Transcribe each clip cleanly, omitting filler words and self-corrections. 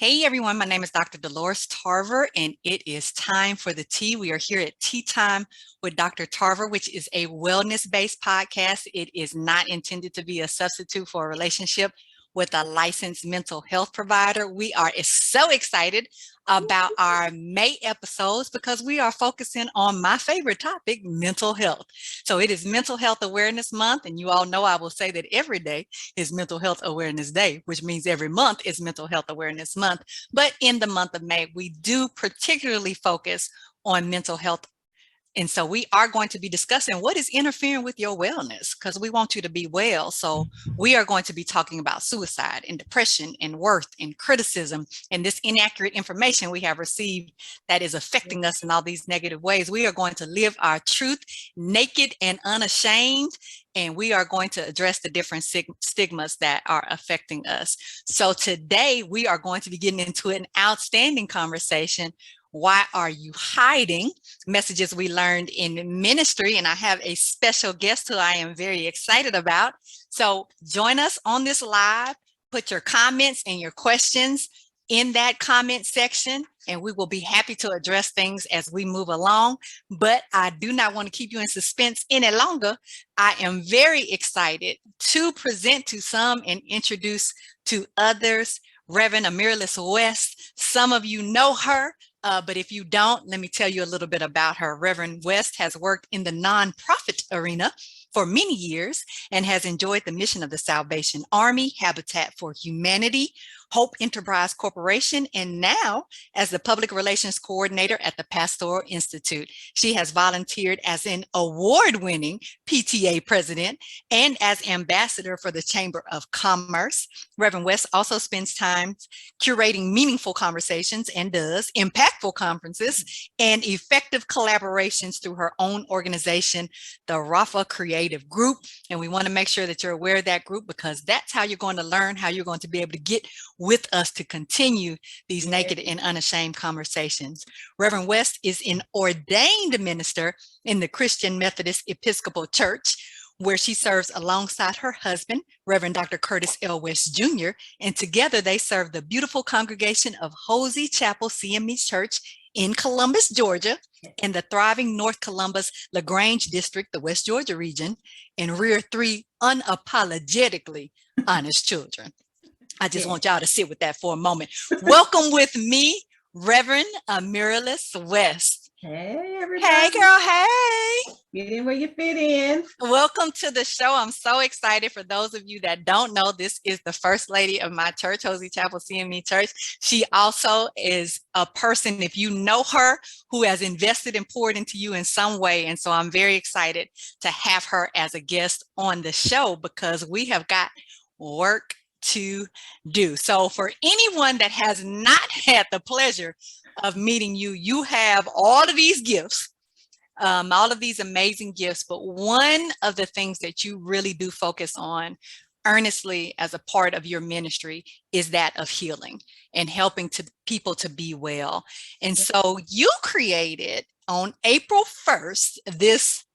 Hey everyone, my name is Dr. Dolores Tarver, and it is time for the tea. We are here at Tea Time with Dr. Tarver, which is a wellness-based podcast. It is not intended to be a substitute for a relationship with a licensed mental health provider. We are so excited about our May episodes because we are focusing on my favorite topic, mental health. So it is Mental Health Awareness Month, and you all know I will say that every day is Mental Health Awareness Day, which means every month is Mental Health Awareness Month. But in the month of May, we do particularly focus on mental health. And so we are going to be discussing what is interfering with your wellness because we want you to be well. So we are going to be talking about suicide and depression and worth and criticism and this inaccurate information we have received that is affecting us in all these negative ways. We are going to live our truth naked and unashamed. And we are going to address the different stigmas that are affecting us. So today we are going to be getting into an outstanding conversation. Why are you hiding? Messages we learned in ministry. And I have a special guest who I am very excited about. So join us on this live. Put your comments and your questions in that comment section, and we will be happy to address things as we move along. But I do not want to keep you in suspense any longer. I am very excited to present to some and introduce to others Reverend Amarylis West. Some of you know her. But if you don't, let me tell you a little bit about her. Reverend West has worked in the nonprofit arena for many years and has enjoyed the mission of the Salvation Army, Habitat for Humanity, Hope Enterprise Corporation, and now as the Public Relations Coordinator at the Pastoral Institute. She has volunteered as an award-winning PTA president and as ambassador for the Chamber of Commerce. Reverend West also spends time curating meaningful conversations and does impactful conferences and effective collaborations through her own organization, the Rafa Creative Group. And we want to make sure that you're aware of that group because that's how you're going to learn, how you're going to be able to get with us to continue these naked and unashamed conversations. Reverend West is an ordained minister in the Christian Methodist Episcopal Church, where she serves alongside her husband, Reverend Dr. Curtis L. West Jr., and together they serve the beautiful congregation of Hosey Chapel CME Church in Columbus, Georgia, and the thriving North Columbus LaGrange District, the West Georgia region, and rear 3 unapologetically honest children. I just want y'all to sit with that for a moment. Welcome with me, Reverend Amarylis West. Hey, everybody. Hey, girl. Hey. Get in where you fit in. Welcome to the show. I'm so excited. For those of you that don't know, this is the first lady of my church, Hosey Chapel CME Church. She also is a person, if you know her, who has invested and poured into you in some way. And so I'm very excited to have her as a guest on the show because we have got work to do. So for anyone that has not had the pleasure of meeting you, you have all of these gifts, all of these amazing gifts, but one of the things that you really do focus on earnestly as a part of your ministry is that of healing and helping people to be well. And so you created on April 1st, this,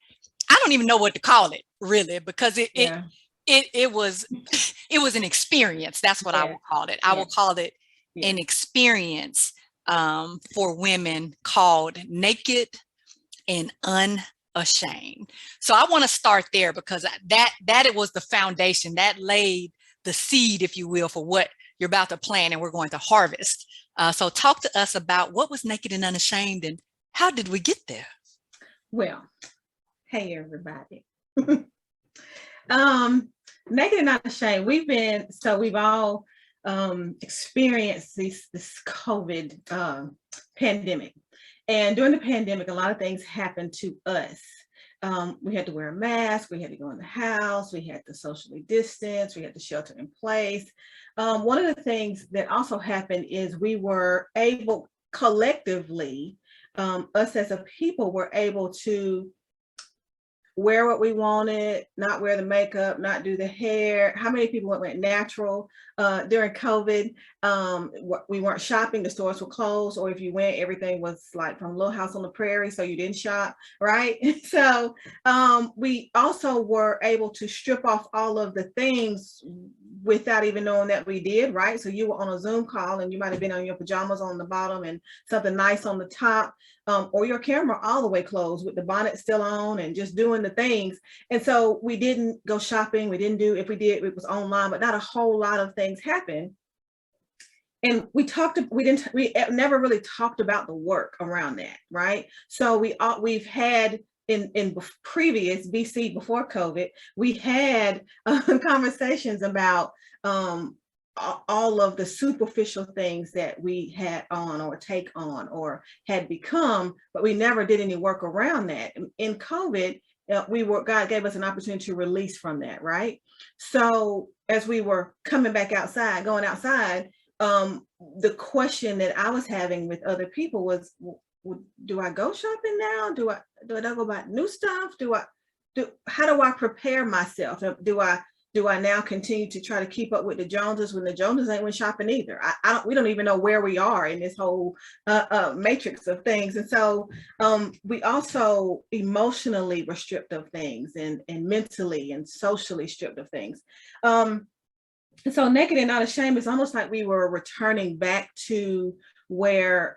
I don't even know what to call it really, because it was an experience. That's what I will call it. I will call it an experience for women called Naked and Unashamed. So I want to start there because that it was the foundation that laid the seed, if you will, for what you're about to plant and we're going to harvest. So talk to us about what was Naked and Unashamed and how did we get there? Well, hey everybody. Naked and Unashamed. We've all experienced this COVID pandemic. And during the pandemic, a lot of things happened to us. We had to wear a mask, we had to go in the house, we had to socially distance, we had to shelter in place. One of the things that also happened is we were able collectively, us as a people were able to wear what we wanted, not wear the makeup, not do the hair. How many people went natural during COVID? We weren't shopping, the stores were closed, or if you went, everything was like from Little House on the Prairie, so you didn't shop, right? So we also were able to strip off all of the things without even knowing that we did, right? So you were on a Zoom call and you might have been on your pajamas on the bottom and something nice on the top, or your camera all the way closed with the bonnet still on and just doing the things. And so we didn't go shopping. We didn't do, if we did, it was online, but not a whole lot of things happened. And we never really talked about the work around that, right? So we've had in previous BC, before COVID, we had conversations about all of the superficial things that we had on or take on or had become, but we never did any work around that. In COVID, God gave us an opportunity to release from that, right? So as we were coming back outside, going outside, the question that I was having with other people was, do I go shopping now? Do I go buy new stuff? How do I prepare myself? Do I now continue to try to keep up with the Joneses when the Joneses ain't went shopping either? We don't even know where we are in this whole matrix of things. And so we also emotionally were stripped of things and mentally and socially stripped of things. And so Naked and Not Ashamed is almost like we were returning back to where,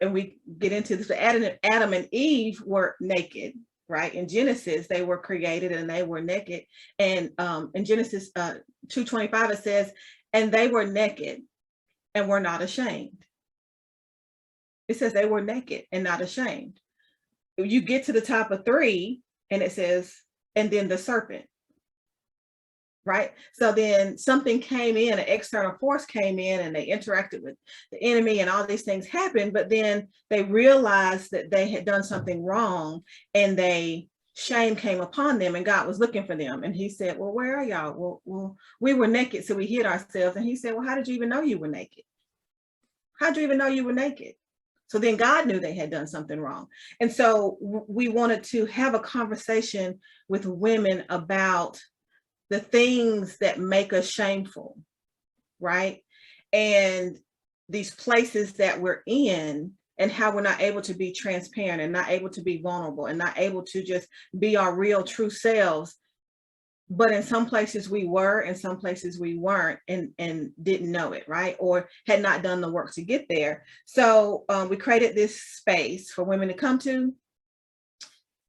and we get into this, Adam and Eve were naked, right? In Genesis, they were created and they were naked. And in Genesis 2:25, it says, and they were naked and were not ashamed. It says they were naked and not ashamed. You get to the top of 3 and it says, and then the serpent. Right? So then something came in, an external force came in and they interacted with the enemy and all these things happened, but then they realized that they had done something wrong and shame came upon them and God was looking for them. And he said, well, where are y'all? Well, we were naked, so we hid ourselves. And he said, well, how did you even know you were naked? How'd you even know you were naked? So then God knew they had done something wrong. And so we wanted to have a conversation with women about the things that make us shameful, right? And these places that we're in and how we're not able to be transparent and not able to be vulnerable and not able to just be our real true selves. But in some places we were, in some places we weren't, and didn't know it, right? Or had not done the work to get there. So we created this space for women to come to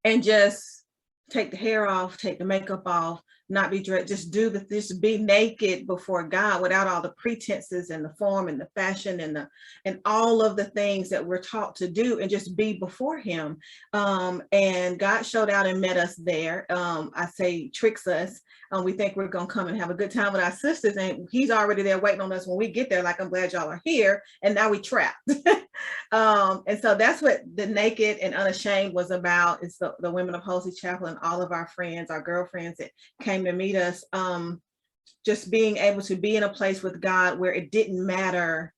and just take the hair off, take the makeup off, not be dressed, just be naked before God without all the pretenses and the form and the fashion and all of the things that we're taught to do, and just be before him. And God showed out and met us there. I say tricks us. We think we're gonna come and have a good time with our sisters, and he's already there waiting on us when we get there, like, I'm glad y'all are here, and now we trapped. And so that's what the Naked and Unashamed was about. It's the Women of Halsey Chapel and all of our friends, our girlfriends that came to meet us, just being able to be in a place with God where it didn't matter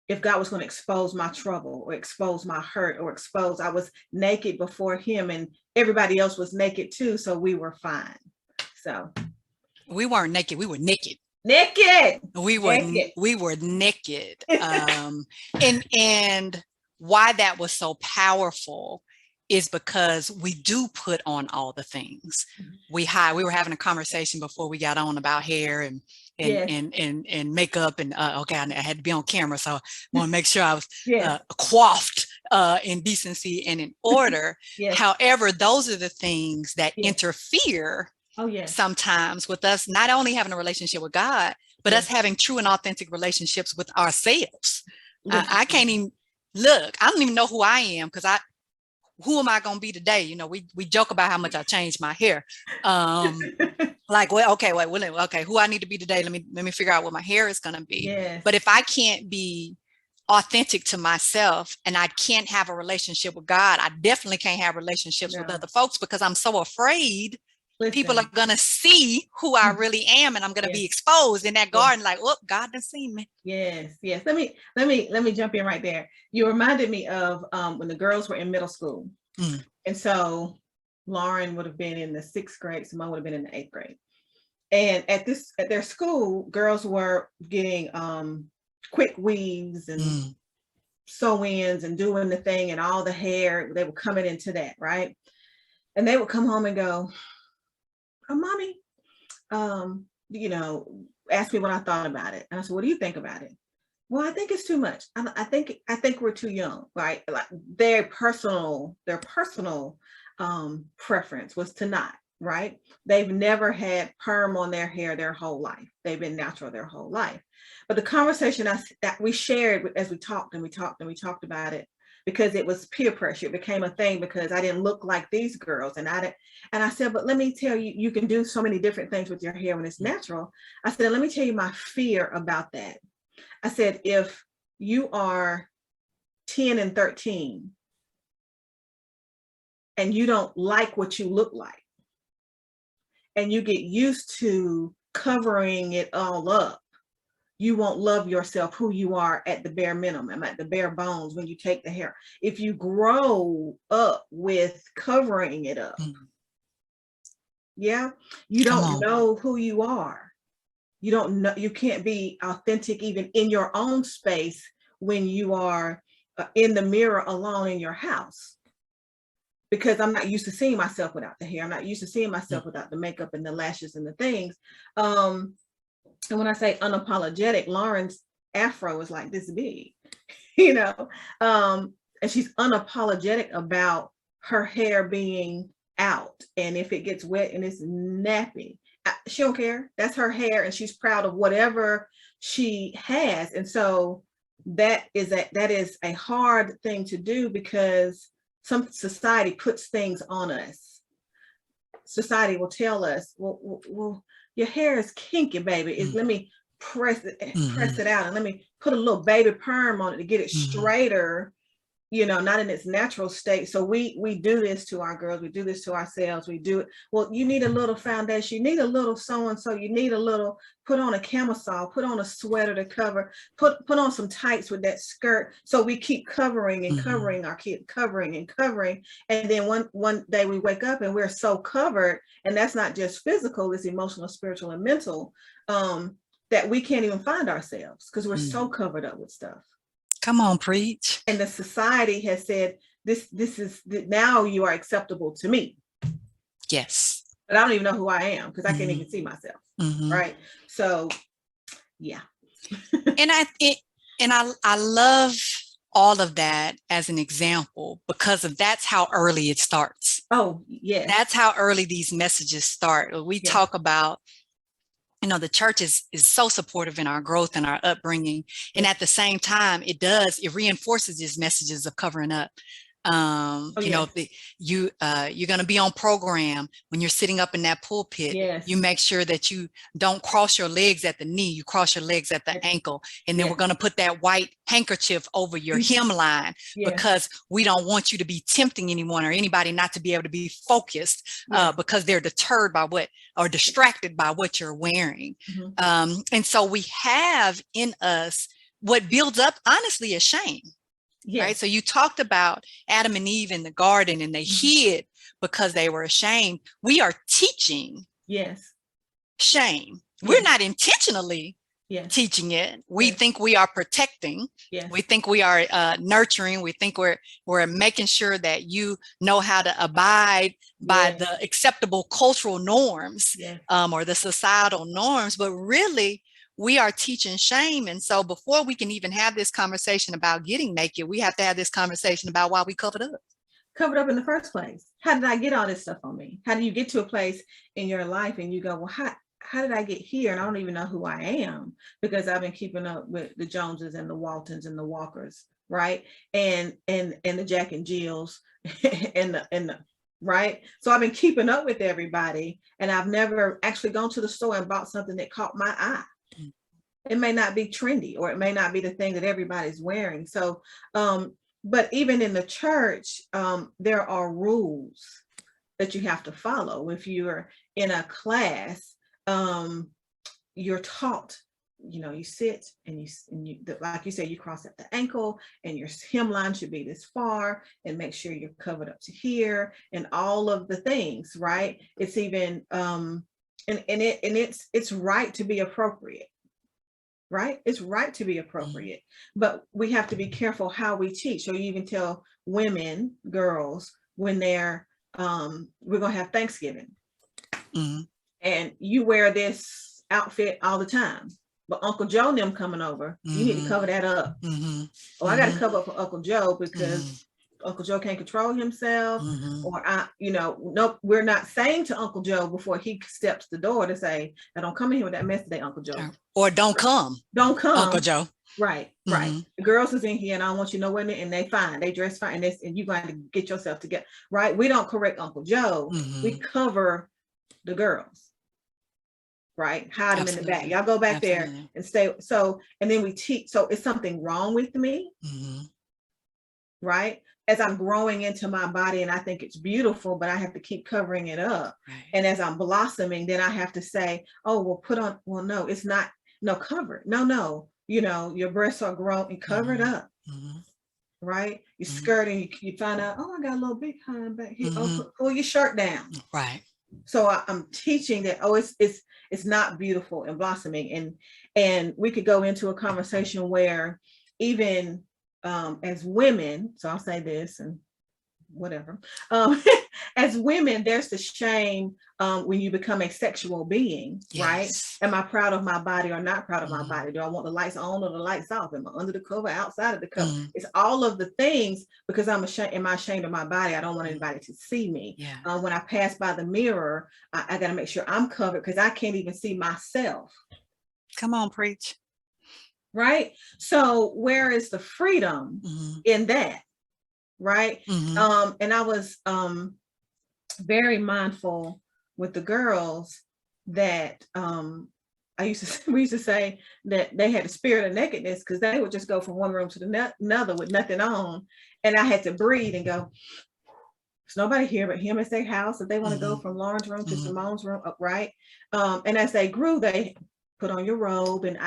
if God was going to expose my trouble or expose my hurt or I was naked before him, and everybody else was naked too, so we were fine. So we weren't naked, we were naked. We were naked. And why that was so powerful is because we do put on all the things. We were having a conversation before we got on about hair and makeup, and okay, I had to be on camera, so I want to make sure I was coiffed in decency and in order. However, those are the things that interfere sometimes with us not only having a relationship with God, but us having true and authentic relationships with ourselves. I can't even look. I don't even know who I am, because who am I going to be today? You know, we joke about how much I changed my hair. Like, well, okay, who I need to be today? Let me figure out what my hair is going to be. But if I can't be authentic to myself and I can't have a relationship with God, I definitely can't have relationships with other folks, because I'm so afraid people are going to see who I really am, and I'm going to be exposed in that garden, like, oh, God done seen me. Yes. Let me jump in right there. You reminded me of when the girls were in middle school. And so Lauren would have been in the 6th grade, Simone would have been in the 8th grade. And at their school, girls were getting quick weaves and sew-ins and doing the thing, and all the hair, they were coming into that, right? And they would come home and go, oh, mommy, asked me what I thought about it. And I said, what do you think about it? Well, I think it's too much. I think we're too young, right? Like their personal preference was to not, right? They've never had perm on their hair their whole life. They've been natural their whole life. But the conversation that we shared as we talked about it, because it was peer pressure, it became a thing because I didn't look like these girls. And I said, but let me tell you, you can do so many different things with your hair when it's natural. I said, let me tell you my fear about that. I said, if you are 10 and 13 and you don't like what you look like, and you get used to covering it all up, you won't love yourself, who you are at the bare minimum, at the bare bones when you take the hair. If you grow up with covering it up, you don't know who you are. You don't know, you can't be authentic even in your own space when you are in the mirror alone in your house. Because I'm not used to seeing myself without the hair. I'm not used to seeing myself without the makeup and the lashes and the things. And when I say unapologetic, Lauren's afro is like this big, and she's unapologetic about her hair being out. And if it gets wet and it's nappy, she don't care. That's her hair, and she's proud of whatever she has. And so that is a hard thing to do, because some society puts things on us. Society will tell us, well, your hair is kinky, baby. Let me press it out, and let me put a little baby perm on it to get it straighter, not in its natural state. So we do this to our girls. We do this to ourselves. We do it. Well, you need a little foundation. You need a little so-and-so. You need a little, put on a camisole, put on a sweater to cover, put on some tights with that skirt. So we keep covering and covering our kid, covering and covering. And then one day we wake up and we're so covered, and that's not just physical, it's emotional, spiritual, and mental, that we can't even find ourselves because we're so covered up with stuff. Come on, preach. And the society has said, this is now you are acceptable to me. Yes. But I don't even know who I am because I can't even see myself. Right. So yeah. And I love all of that as an example, because that's how early it starts. Oh, yes. That's how early these messages start. We talk about, the church is so supportive in our growth and our upbringing. And at the same time, it reinforces these messages of covering up. You're going to be on program when you're sitting up in that pulpit. Yes. You make sure that you don't cross your legs at the knee, you cross your legs at the ankle. And then we're going to put that white handkerchief over your hemline because we don't want you to be tempting anyone or anybody not to be able to be focused because they're deterred by or distracted by what you're wearing. And so we have in us what builds up, honestly, is shame. Yes. Right. So you talked about Adam and Eve in the garden, and they hid because they were ashamed. We are teaching shame. We're not intentionally teaching it. We think we are protecting. We think we are nurturing. We think we're making sure that you know how to abide by the acceptable cultural norms or the societal norms. But really, we are teaching shame. And so before we can even have this conversation about getting naked, we have to have this conversation about why we covered up in the first place. How did I get all this stuff on me? How do you get to a place in your life and you go, well, how did I get here? And I don't even know who I am because I've been keeping up with the Joneses and the Waltons and the Walkers, right? And the Jack and Jills and the right. So I've been keeping up with everybody, and I've never actually gone to the store and bought something that caught my eye. It may not be trendy, or it may not be the thing that everybody's wearing. So, but even in the church, there are rules that you have to follow. If you're in a class, you're taught, you sit and you like you said, you cross at the ankle, and your hemline should be this far, and make sure you're covered up to here, and all of the things, right? It's even, it's right to be appropriate. Right? It's right to be appropriate, but we have to be careful how we teach. So you even tell women, girls, when we're going to have Thanksgiving and you wear this outfit all the time. But Uncle Joe and them coming over, you need to cover that up. Oh, I got to cover up for Uncle Joe because Uncle Joe can't control himself. Or nope, we're not saying to Uncle Joe before he steps the door to say, "Now don't come in here with that mess today, Uncle Joe." Or don't come, Uncle Joe. Right. The girls is in here and I don't want you nowhere near, and they fine, they dress fine, and you got to get yourself together. Right. We don't correct Uncle Joe. We cover the girls. Right. Hide them in the back. Y'all go back there and stay. So, and then we teach. So is something wrong with me? Right. As I'm growing into my body and I think it's beautiful, but I have to keep covering it up. And as I'm blossoming, then I have to say, oh, well, put on, well, no, it's not, no, cover it. No, your breasts are grown and cover it up. Right. Your skirt, and you find out, oh, I got a little big hind back here. Oh, pull your shirt down. Right. So I'm teaching that, oh, it's not beautiful and blossoming. And we could go into a conversation where even as women, so I'll say this and whatever, as women, there's the shame when you become a sexual being, right? Am I proud of my body or not proud of my body? Do I want the lights on or the lights off? Am I under the cover, outside of the cover? It's all of the things, because I'm ashamed. Am I ashamed of my body? I don't want anybody to see me. When I pass by the mirror, I got to make sure I'm covered because I can't even see myself. Come on, preach. Right? So where is the freedom in that? Right? And I was very mindful with the girls that we used to say that they had the spirit of nakedness because they would just go from one room to another with nothing on. And I had to breathe and go, there's nobody here but him. It's their house. If they want to go from Lauren's room to Simone's room, right? And as they grew, they put on your robe, and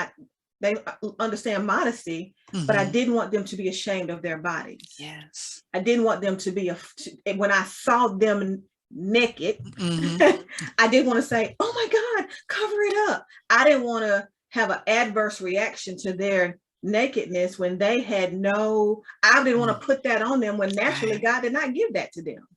they understand modesty, but I didn't want them to be ashamed of their bodies. Yes. I didn't want them to be, when I saw them naked, I didn't want to say, oh my God, cover it up. I didn't want to have an adverse reaction to their nakedness when they had I didn't want to put that on them when naturally God did not give that to them.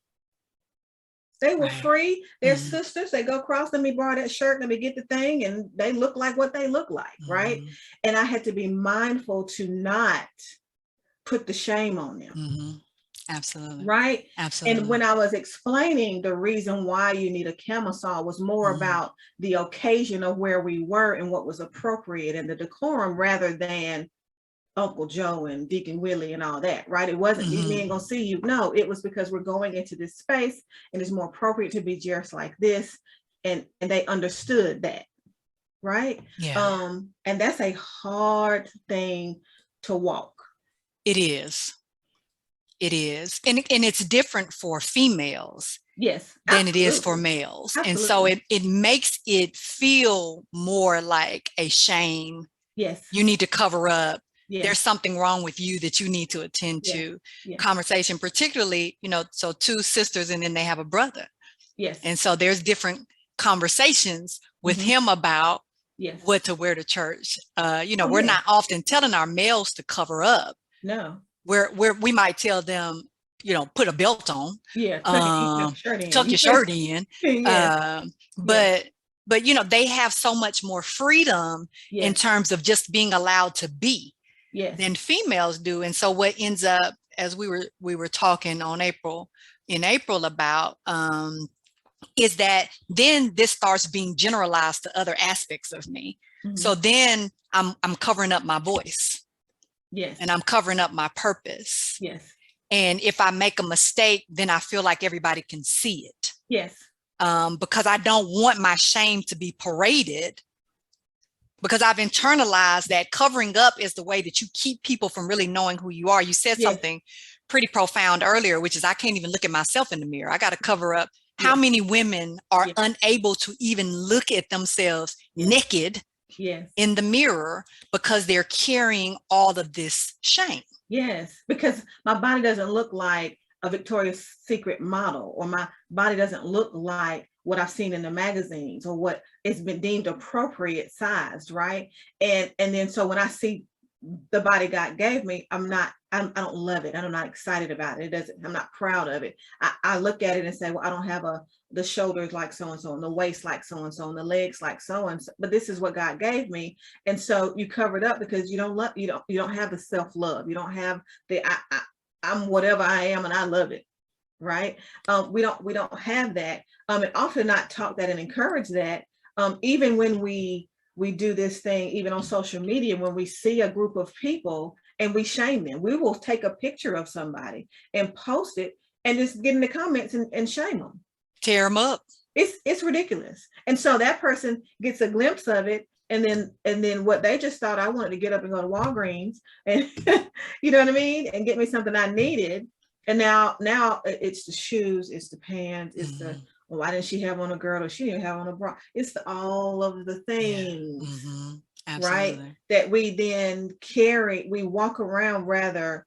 They were free. They're sisters. They go across. Let me borrow that shirt. Let me get the thing. And they look like what they look like. Right. And I had to be mindful to not put the shame on them. Absolutely. Right. Absolutely. And when I was explaining the reason why you need a camisole was more about the occasion of where we were and what was appropriate and the decorum rather than Uncle Joe and Deacon Willie and all that, right? It wasn't these men gonna see you. No, it was because we're going into this space and it's more appropriate to be just like this. And they understood that, right? Yeah. And that's a hard thing to walk. It is. It is. And it's different for females. Yes. Than it is for males. Absolutely. And so it makes it feel more like a shame. Yes. You need to cover up. Yes. There's something wrong with you that you need to attend to. Yes. Conversation, particularly, so two sisters and then they have a brother. Yes. And so there's different conversations with him about what to wear to church. We're not often telling our males to cover up. No. We might tell them, put a belt on. Yeah. Tuck your shirt in. But they have so much more freedom in terms of just being allowed to be. Yes. Than females do. And so what ends up, as we were talking in April about, is that then this starts being generalized to other aspects of me. So then I'm covering up my voice. Yes. And I'm covering up my purpose. Yes. And if I make a mistake, then I feel like everybody can see it. Yes. Because I don't want my shame to be paraded. Because I've internalized that covering up is the way that you keep people from really knowing who you are. You said something pretty profound earlier, which is I can't even look at myself in the mirror. I got to cover up. How many women are unable to even look at themselves naked in the mirror because they're carrying all of this shame? Yes, because my body doesn't look like a Victoria's Secret model, or my body doesn't look like what I've seen in the magazines or what it's been deemed appropriate sized, right? And then so when I see the body God gave me, I'm not I don't love it. I'm not excited about it. I'm not proud of it. I look at it and say, well, I don't have the shoulders like so-and-so, and the waist like so-and-so, and the legs like so-and-so, but this is what God gave me. And so you cover it up because you don't have the self-love. You don't have I'm whatever I am and I love it. Right. We don't have that. And often not talk that and encourage that. Even when we do this thing, even on social media, when we see a group of people and we shame them, we will take a picture of somebody and post it and just get in the comments and shame them. Tear them up. It's ridiculous. And so that person gets a glimpse of it. And then what they just thought, I wanted to get up and go to Walgreens and you know what I mean? And get me something I needed. And now it's the shoes, it's the pants, it's the, well, why didn't she have on a girdle? She didn't have on a bra. It's all of the things, right? That we then carry, we walk around rather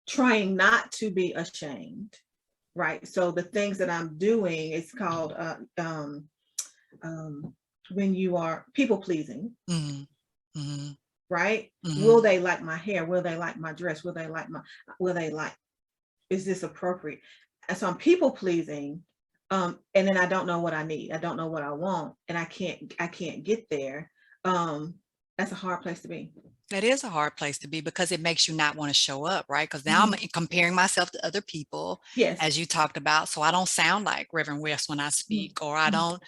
trying not to be ashamed, right? So the things that I'm doing, it's called when you are people pleasing. Right? Will they like my hair? Will they like my dress? Will they like is this appropriate? And so I'm people pleasing. And then I don't know what I need. I don't know what I want. And I can't get there. That's a hard place to be. That is a hard place to be because it makes you not want to show up, right? Because now I'm comparing myself to other people, as you talked about. So I don't sound like Reverend West when I speak, or I don't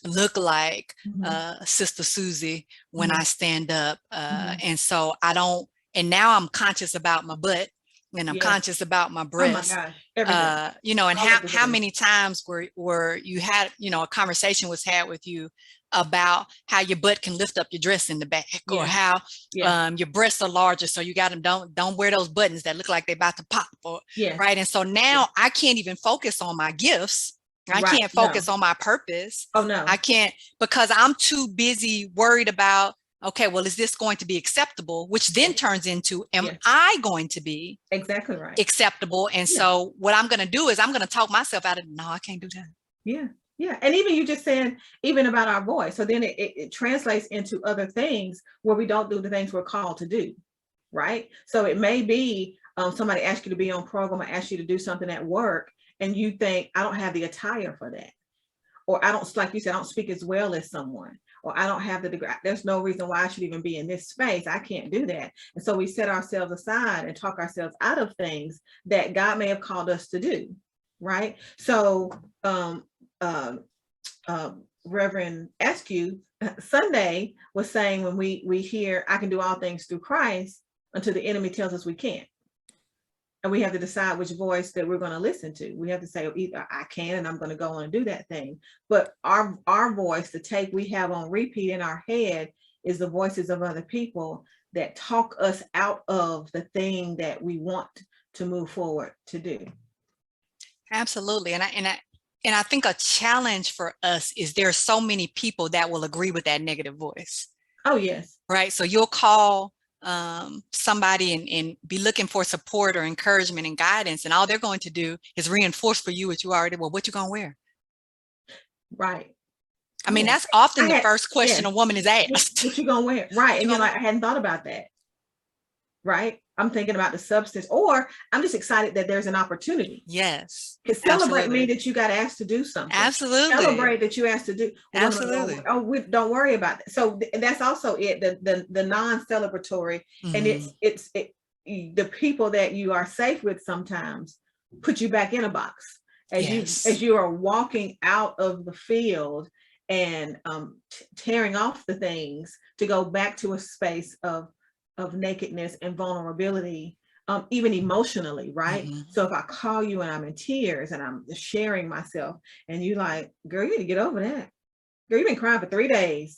look like Sister Susie when I stand up. And so I don't, and now I'm conscious about my butt and I'm conscious about my breasts. Oh my gosh, you know, and how many times were you had, you know, a conversation was had with you about how your butt can lift up your dress in the back, or how your breasts are larger, so you got them, don't wear those buttons that look like they're about to pop, or right. And so now I can't even focus on my gifts. I can't focus on my purpose. Oh no, I can't, because I'm too busy worried about, okay, well, is this going to be acceptable? Which then turns into, am I going to be exactly right acceptable? And so what I'm going to do is I'm going to talk myself out of, no, I can't do that. Yeah. And even you just saying, even about our voice. So then it translates into other things where we don't do the things we're called to do. Right. So it may be somebody asks you to be on program or ask you to do something at work, and you think, I don't have the attire for that. Or I don't, like you said, I don't speak as well as someone, or I don't have the degree. There's no reason why I should even be in this space. I can't do that. And so we set ourselves aside and talk ourselves out of things that God may have called us to do. Right. So Reverend Askew Sunday was saying, when we hear, I can do all things through Christ, until the enemy tells us we can't. And we have to decide which voice that we're going to listen to. We have to say, either I can and I'm going to go on and do that thing. But our voice, the tape we have on repeat in our head, is the voices of other people that talk us out of the thing that we want to move forward to do. Absolutely. And I think a challenge for us is there are so many people that will agree with that negative voice. Oh, yes. Right. So you'll call somebody and be looking for support or encouragement and guidance, and all they're going to do is reinforce for you what you already, well, what you gonna wear? Right. I mean, that's often the first question a woman is asked. What you gonna wear? Right. And you're like, I hadn't thought about that. Right. I'm thinking about the substance, or I'm just excited that there's an opportunity. Yes. Because celebrate me that you got asked to do something. Absolutely. Celebrate that you asked to do. Absolutely. We don't worry about that. So that's also it. The non-celebratory, and it's the people that you are safe with sometimes put you back in a box as you are walking out of the field and tearing off the things to go back to a space of nakedness and vulnerability, even emotionally, right? So if I call you and I'm in tears and I'm sharing myself, and you like, girl, you need to get over that. Girl, you've been crying for 3 days.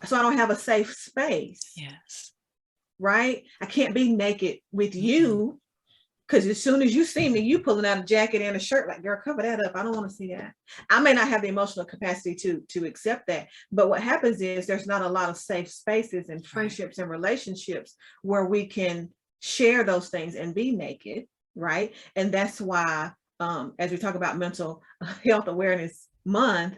So I don't have a safe space. Yes. Right? I can't be naked with you, because as soon as you see me, you pulling out a jacket and a shirt, like, girl, cover that up. I don't want to see that. I may not have the emotional capacity to accept that. But what happens is there's not a lot of safe spaces and friendships and relationships where we can share those things and be naked, right? And that's why, as we talk about Mental Health Awareness Month,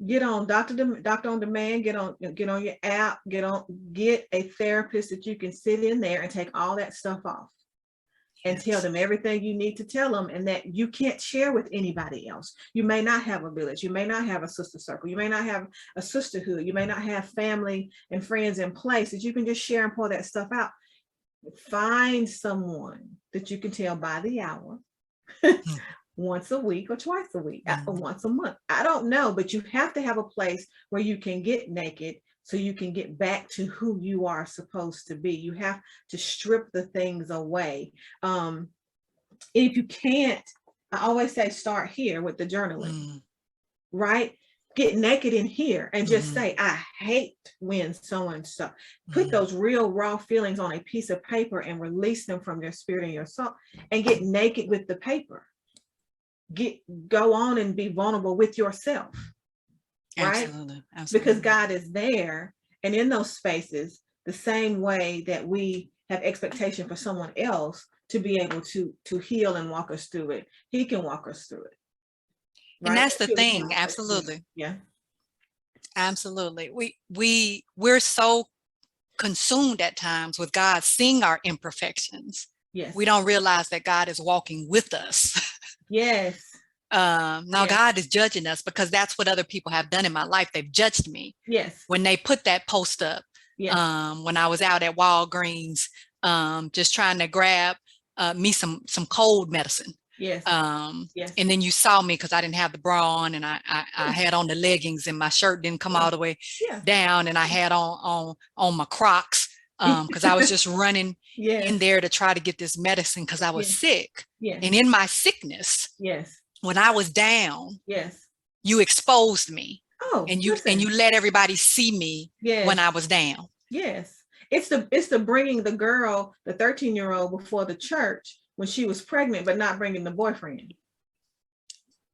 Get on Doctor on Demand, get on your app, get a therapist that you can sit in there and take all that stuff off and tell them everything you need to tell them, and that you can't share with anybody else. You may not have a village, you may not have a sister circle, you may not have a sisterhood, you may not have family and friends in place that you can just share and pour that stuff out. Find someone that you can tell by the hour. Once a week or twice a week, or once a month. I don't know, but you have to have a place where you can get naked so you can get back to who you are supposed to be. You have to strip the things away. If you can't, I always say start here with the journaling, right? Get naked in here and just say, I hate when so-and-so. Put those real raw feelings on a piece of paper and release them from your spirit and your soul, and get naked with the paper. Go on and be vulnerable with yourself, right? Absolutely. Because God is there, and in those spaces, the same way that we have expectation for someone else to be able to heal and walk us through it, He can walk us through it. Right? And that's the thing. Absolutely. Yeah. Absolutely. We're so consumed at times with God seeing our imperfections. Yes. We don't realize that God is walking with us. Yes. Now God is judging us, because that's what other people have done in my life. They've judged me. Yes. When they put that post up, when I was out at Walgreens, just trying to grab me some cold medicine. Yes. Yes. And then you saw me because I didn't have the bra on, and I had on the leggings, and my shirt didn't come all the way down, and I had on my Crocs because I was just running in there to try to get this medicine because I was sick. Yes. And in my sickness, when I was down, you exposed me. Oh, and you let everybody see me when I was down. Yes. It's the bringing the girl, the 13-year-old, before the church when she was pregnant, but not bringing the boyfriend.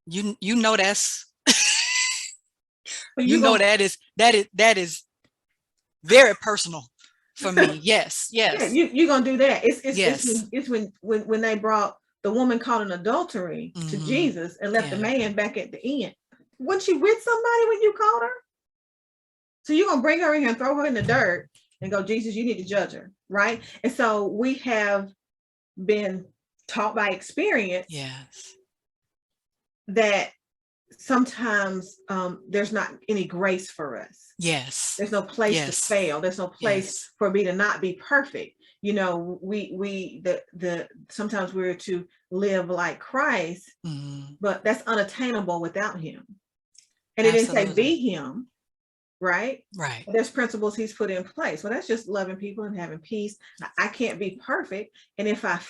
You know that's that is very personal for me. Yes. Yeah, you're gonna do that. It's when they brought the woman caught in adultery to Jesus and left the man back at the end. Wasn't she with somebody when you caught her? So you're gonna bring her in here and throw her in the dirt and go, Jesus, you need to judge her, right? And so we have been taught by experience that sometimes there's not any grace for us. Yes. There's no place to fail. There's no place for me to not be perfect. You know, sometimes we're to live like Christ, but that's unattainable without Him. And it didn't say be Him, right? Right. There's principles He's put in place. Well, that's just loving people and having peace. I can't be perfect. And if I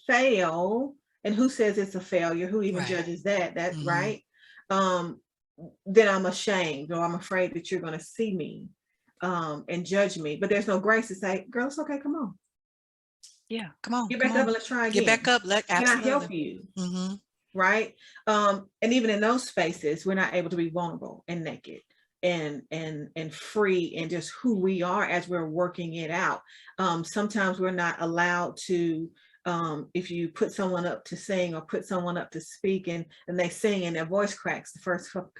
fail, and who says it's a failure? Who even judges that? That's right. Then I'm ashamed, or I'm afraid that you're going to see me and judge me. But there's no grace to say, girl, it's okay. Come on. Yeah, come on. Get back up and let's try again. Get back up. Can I help you? Right. And even in those spaces, we're not able to be vulnerable and naked and free and just who we are as we're working it out. Sometimes we're not allowed to, if you put someone up to sing or put someone up to speak and they sing and their voice cracks the first couple,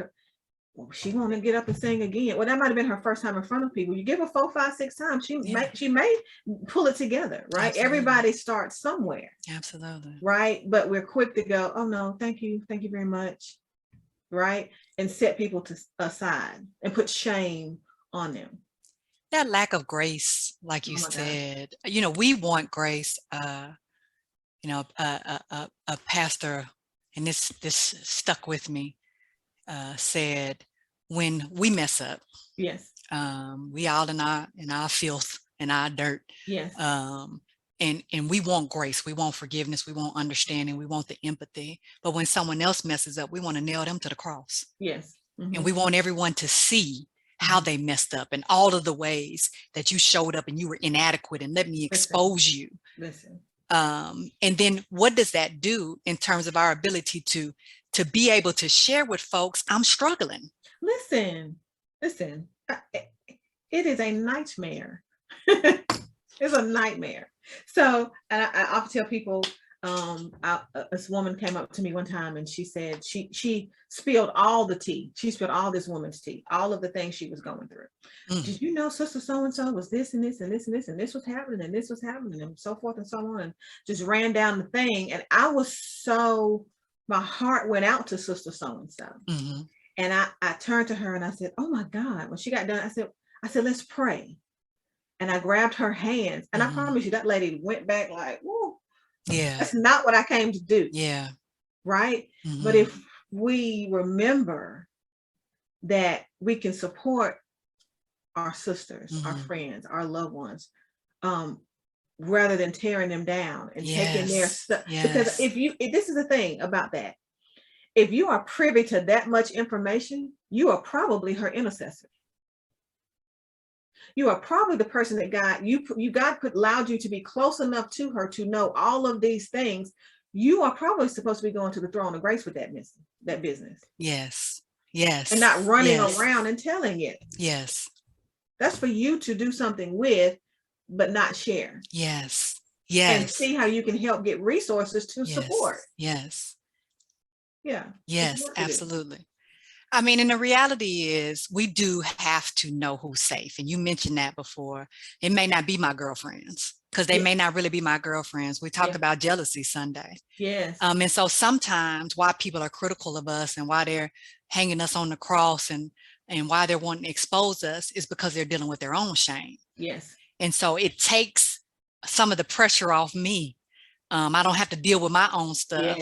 well, she want to get up and sing again. Well, that might have been her first time in front of people. You give her 4, 5, 6 times, she may pull it together, right? Absolutely. Everybody starts somewhere. Absolutely. Right. But we're quick to go, oh no, thank you very much. Right. And set people aside and put shame on them. That lack of grace, like you said, you know, we want grace. You know, a pastor, and this stuck with me, said, when we mess up, we all in our filth and our dirt, and we want grace, we want forgiveness, we want understanding, we want the empathy. But when someone else messes up, we want to nail them to the cross. And we want everyone to see how they messed up and all of the ways that you showed up and you were inadequate, and let me expose you. And then what does that do in terms of our ability to be able to share with folks, I'm struggling? Listen, it is a nightmare. It's a nightmare. So, and I often tell people, This woman came up to me one time and she said she spilled all the tea. She spilled all this woman's tea, all of the things she was going through. Did you know sister so-and-so was this and this and this and this and this was happening and this was happening and so forth and so on, and just ran down the thing. And my heart went out to sister so-and-so. And I turned to her and I said, oh my God. When she got done, I said, let's pray. And I grabbed her hands, and I promise you that lady went back like, whoa, yeah, that's not what I came to do. Yeah. Right. But if we remember that we can support our sisters, our friends, our loved ones, rather than tearing them down and taking their stuff. Because this is the thing about that. If you are privy to that much information, you are probably her intercessor. You are probably the person that God allowed you to be close enough to her to know all of these things. You are probably supposed to be going to the throne of grace with that business. Yes. Yes. And not running around and telling it. Yes. That's for you to do something with, but not share. Yes. Yes. And see how you can help get resources to support. Yes. Yeah. Yes, absolutely. I mean, and the reality is we do have to know who's safe. And you mentioned that before. It may not be my girlfriends because they may not really be my girlfriends. We talked about jealousy Sunday. Yes. And so sometimes why people are critical of us and why they're hanging us on the cross and why they're wanting to expose us is because they're dealing with their own shame. Yes. And so it takes some of the pressure off me. I don't have to deal with my own stuff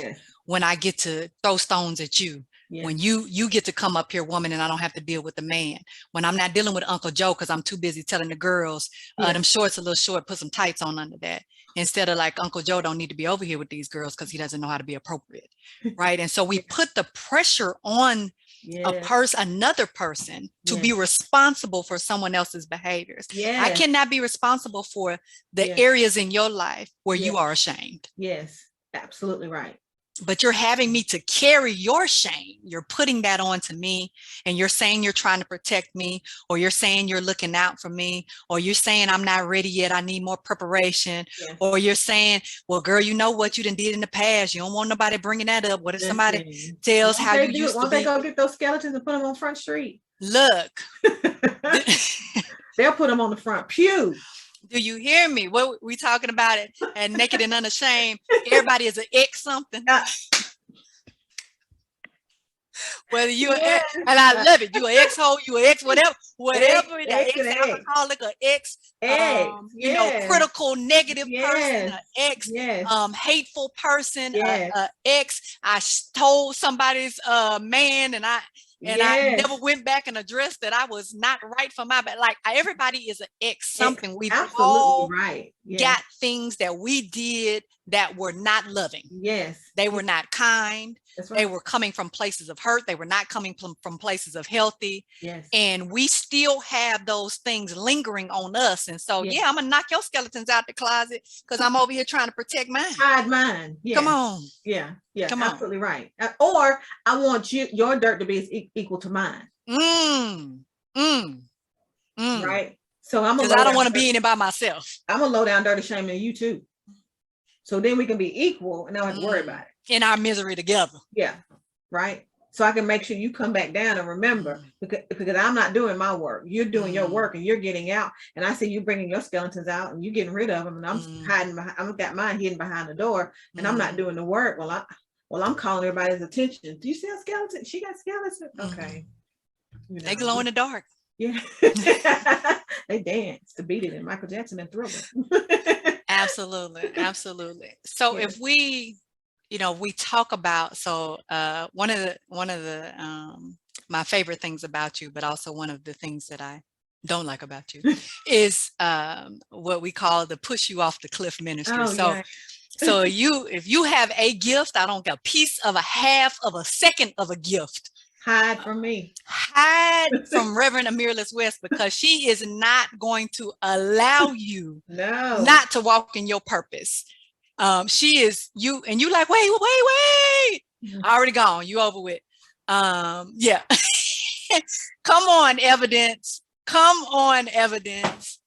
when I get to throw stones at you. Yes. When you get to come up here, woman, and I don't have to deal with the man. When I'm not dealing with Uncle Joe because I'm too busy telling the girls, them shorts a little short, put some tights on under that. Instead of like, Uncle Joe don't need to be over here with these girls because he doesn't know how to be appropriate. Right. And so we put the pressure on another person to be responsible for someone else's behaviors. I cannot be responsible for the areas in your life where you are ashamed. Yes, absolutely right. But you're having me to carry your shame. You're putting that on to me, and you're saying you're trying to protect me, or you're saying you're looking out for me, or you're saying I'm not ready yet, I need more preparation, or you're saying, well, girl, you know what you done did in the past. You don't want nobody bringing that up. What if somebody tells how you used to be? They go get those skeletons and put them on Front Street? Look. They'll put them on the front pew. Do you hear me? What we talking about it and Naked and Unashamed? Everybody is an ex something. Whether you and I love it. You an ex-hoe, you an ex whatever ex-alcoholic or ex critical, negative person, ex hateful person, ex. I told somebody's man and I never went back and addressed that I was not right for my, but like everybody is an ex something. We've all got things that we did that were not loving. Yes. They were not kind. That's right. They were coming from places of hurt. They were not coming from places of healthy. Yes. And we still have those things lingering on us. And so, I'm going to knock your skeletons out the closet because I'm over here trying to protect mine. Hide mine. Yeah. Come on. Yeah. Yeah. Come absolutely on. Right. Or I want your dirt to be equal to mine. Right. So I'm because I don't want to be in it by myself. I'm a low down dirty shaming you too. So then we can be equal and I don't have to worry about it. In our misery together. Yeah. Right. So I can make sure you come back down and remember because I'm not doing my work. You're doing your work and you're getting out. And I see you bringing your skeletons out and you're getting rid of them. And I'm hiding behind, I've got mine hidden behind the door and I'm not doing the work. Well, I'm calling everybody's attention. Do you see a skeleton? She got skeleton. Okay. You know, they glow in the dark. Yeah. They dance to Beat It and Michael Jackson and Thriller. Absolutely. Absolutely. So if we, we talk about, one of the my favorite things about you, but also one of the things that I don't like about you is what we call the push you off the cliff ministry. So if you have a gift, I don't get a piece of a half of a second of a gift. Hide from me. Hide from Reverend Amarylis West because she is not going to allow you not to walk in your purpose. She is you and you like, wait. Already gone. You over with. Come on, evidence. Come on, evidence.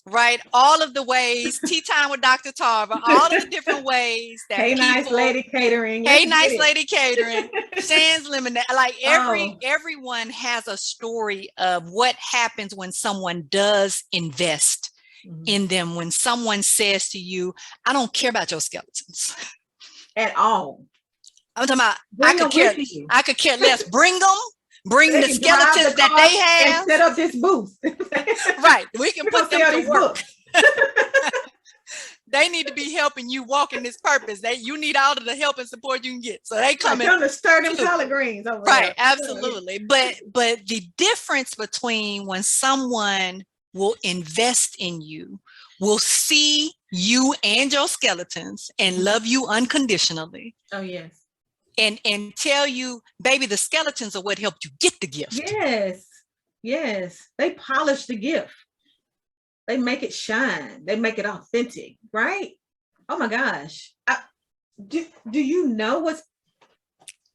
right? All of the ways, Tea Time with Dr. Tarver, all of the different ways that Hey, people, Nice Lady Catering. Hey, Let's Nice get it. Lady Catering, Shan's Lemonade, like Oh, everyone has a story of what happens when someone does invest in them, when someone says to you, I don't care about your skeletons. at all. I'm talking about, Bring them with you. I could care less. Bring them. Bring They the can drive skeletons the that car they and have. set up this booth. Right. We can We're put gonna them sell to these work. books. They need to be helping you walk in this purpose. You need all of the help and support you can get. So they come Like, in. to stir them collard greens over Right, there. absolutely. But the difference between when someone will invest in you, will see you and your skeletons and love you unconditionally. Oh, yes. And tell you, baby, the skeletons are what helped you get the gift. Yes. Yes. They polish the gift. They make it shine. They make it authentic, right? Oh my gosh. Do you know what's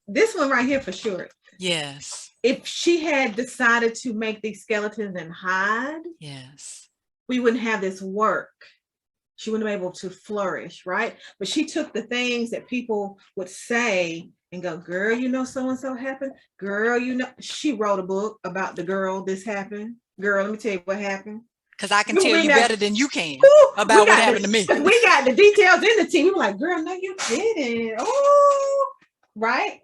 this one right here for sure? Yes. If she had decided to make these skeletons and hide, yes, we wouldn't have this work. She wouldn't be able to flourish, right? But she took the things that people would say and go, girl, you know, so-and-so happened. Girl, you know, she wrote a book about the girl this happened. Girl, let me tell you what happened. Because I can tell you better than you can about what happened to me. We got the details in the tea. We were like, girl, no, you didn't. Oh, right?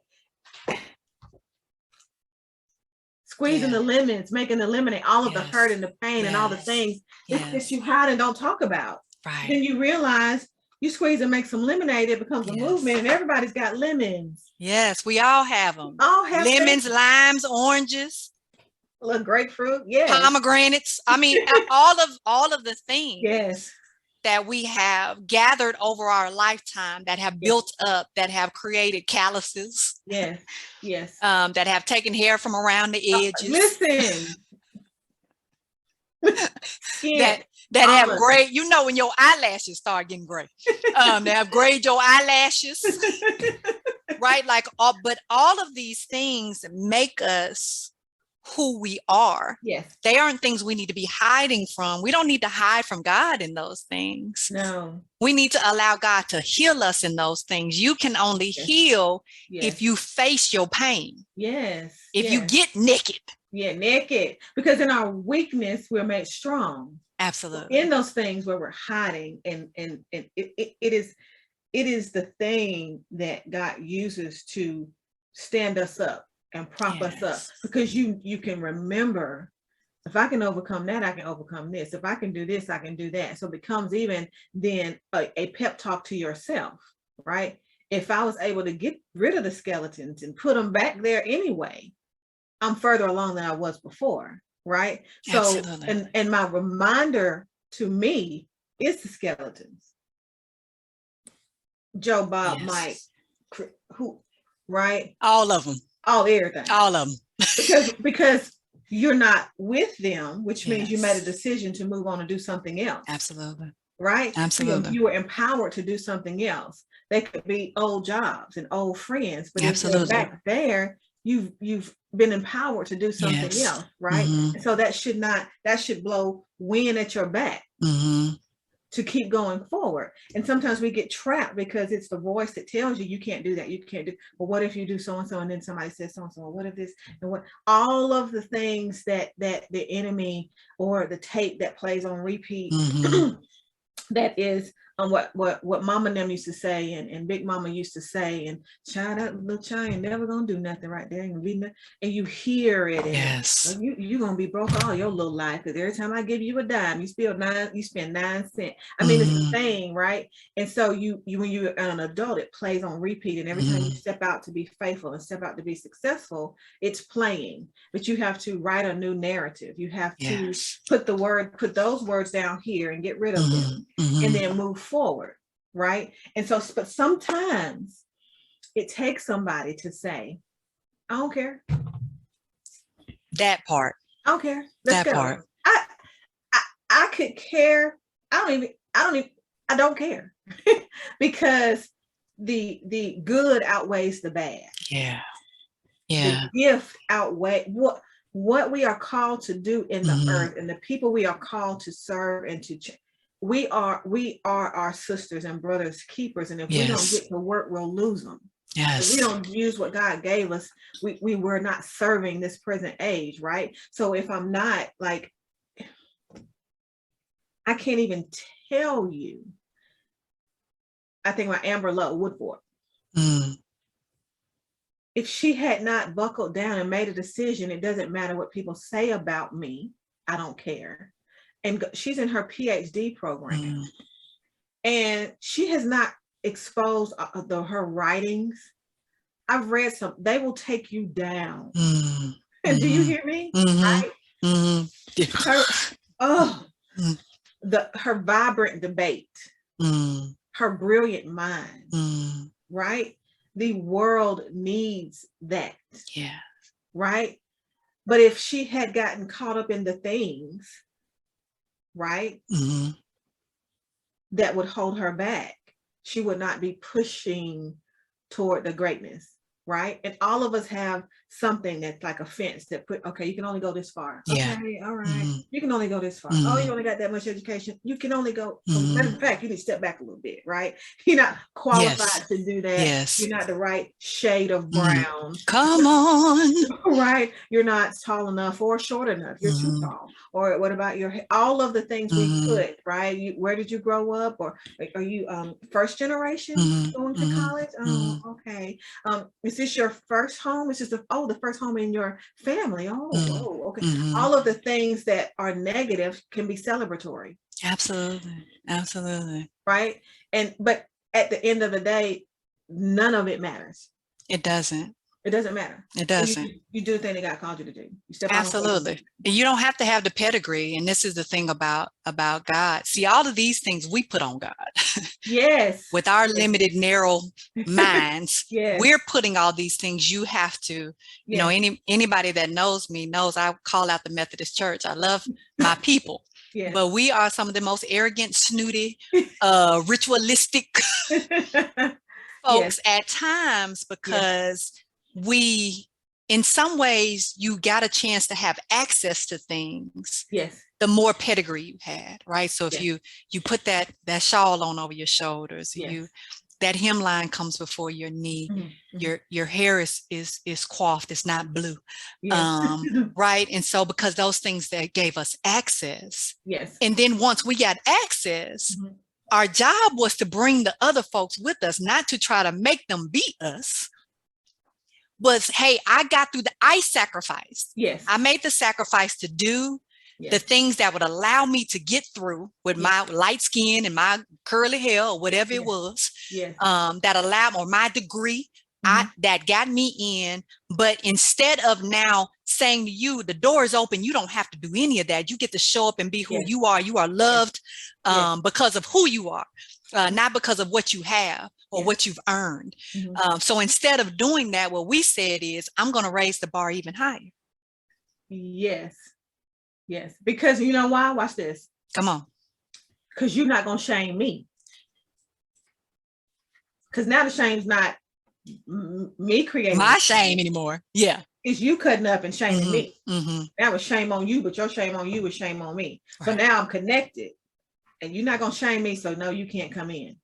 Squeezing the lemons, making the lemonade, all of the hurt and the pain and all the things that you hide and don't talk about. Right. Then you realize you squeeze and make some lemonade, it becomes a movement, and everybody's got lemons. Yes, we all have them. All have lemons, limes, oranges. A little grapefruit, pomegranates. I mean, all of the things that we have gathered over our lifetime that have built up, that have created calluses. Yes. That have taken hair from around the edges. Listen. that have gray, you know, when your eyelashes start getting gray. They have grayed your eyelashes. Right? Like but all of these things make us who we are. Yes. They aren't things we need to be hiding from. We don't need to hide from God in those things. No. We need to allow God to heal us in those things. You can only heal if you face your pain. Yes. If you get naked. Yeah, naked. Because in our weakness, we're made strong. Absolutely. In those things where we're hiding, and it is the thing that God uses to stand us up and prop us up, because you can remember, if I can overcome that, I can overcome this. If I can do this, I can do that. So it becomes even then a pep talk to yourself, right? If I was able to get rid of the skeletons and put them back there anyway, I'm further along than I was before, right? So, and my reminder to me is the skeletons. Joe, Bob, Mike, who, right? All of them. Everything. All of them. because you're not with them, which means you made a decision to move on and do something else. Absolutely. Right? Absolutely. So you were empowered to do something else. They could be old jobs and old friends, but if you're back there, you've been empowered to do something else, right? And so that should blow wind at your back. To keep going forward. And sometimes we get trapped because it's the voice that tells you can't do that, you can't do. Well, what if you do so and so, and then somebody says so and so? What if this, and what, all of the things that the enemy or the tape that plays on repeat that is what mama and them used to say, and big mama used to say, and child, that little child ain't never gonna do nothing right there, and you hear it, and you gonna be broke all your little life, because every time I give you a dime, you spend 9 cents. I mean, it's the thing, right? And so you when you're an adult, it plays on repeat, and every time you step out to be faithful and step out to be successful, it's playing. But you have to write a new narrative. You have to put those words down here and get rid of them, and then move forward, right? And so, but sometimes it takes somebody to say, I don't care. That part. I don't care. Let's go. Part. I could care. I don't care. Because the good outweighs the bad. Yeah. The gift outweigh what what we are called to do in the earth and the people we are called to serve and to we are our sisters and brothers keepers, and if we don't get to work, we'll lose them. If we don't use what God gave us, we were not serving this present age, right? So if I'm not, like, I can't even tell you, I think about Amber Love Woodford. If she had not buckled down and made a decision, it doesn't matter what people say about me, I don't care. And she's in her PhD program, and she has not exposed her writings. I've read some, they will take you down. And do you hear me? Right? Her vibrant debate, her brilliant mind, right? The world needs that. Yeah. Right? But if she had gotten caught up in the things, right, that would hold her back, she would not be pushing toward the greatness. Right? And all of us have something that's like a fence that okay, you can only go this far. Yeah. Okay, all right. You can only go this far. Oh, you only got that much education. You can only go. Matter of fact, you need to step back a little bit, right? You're not qualified to do that. Yes. You're not the right shade of brown. Come on. Right? You're not tall enough or short enough. You're too tall. Or what about your all of the things we put, right? Where did you grow up? Or are you first generation going to college? Oh, okay. Is this your first home? Is this the first home in your family? Oh, okay. All of the things that are negative can be celebratory. Absolutely. Absolutely. Right? But at the end of the day, none of it matters. It doesn't. It doesn't matter. It doesn't. You do the thing that God called you to do. You step Absolutely. And you don't have to have the pedigree. And this is the thing about God. See, all of these things we put on God. Yes. With our limited, narrow minds, we're putting all these things. You have to, you know, anybody that knows me knows I call out the Methodist Church. I love my people. But we are some of the most arrogant, snooty, ritualistic folks at times, because we, in some ways, you got a chance to have access to things. The more pedigree you had, right? So if you put that shawl on over your shoulders, that hemline comes before your knee, your hair is coiffed, it's not blue, right? And so because those things that gave us access, and then once we got access, our job was to bring the other folks with us, not to try to make them beat us. Was, hey, I sacrificed. I made the sacrifice to do the things that would allow me to get through with my light skin and my curly hair or whatever it was, that allowed, or my degree, that got me in. But instead of now saying to you, the door is open, you don't have to do any of that. You get to show up and be who you are. You are loved because of who you are. Not because of what you have or what you've earned. So instead of doing that, what we said is, I'm going to raise the bar even higher. Yes. Because you know why? Watch this. Come on. Because you're not going to shame me. Because now the shame's not me creating my shame anymore. It's you cutting up and shaming me. That was shame on you, but your shame on you was shame on me. So now I'm connected. And you're not going to shame me, so no, you can't come in.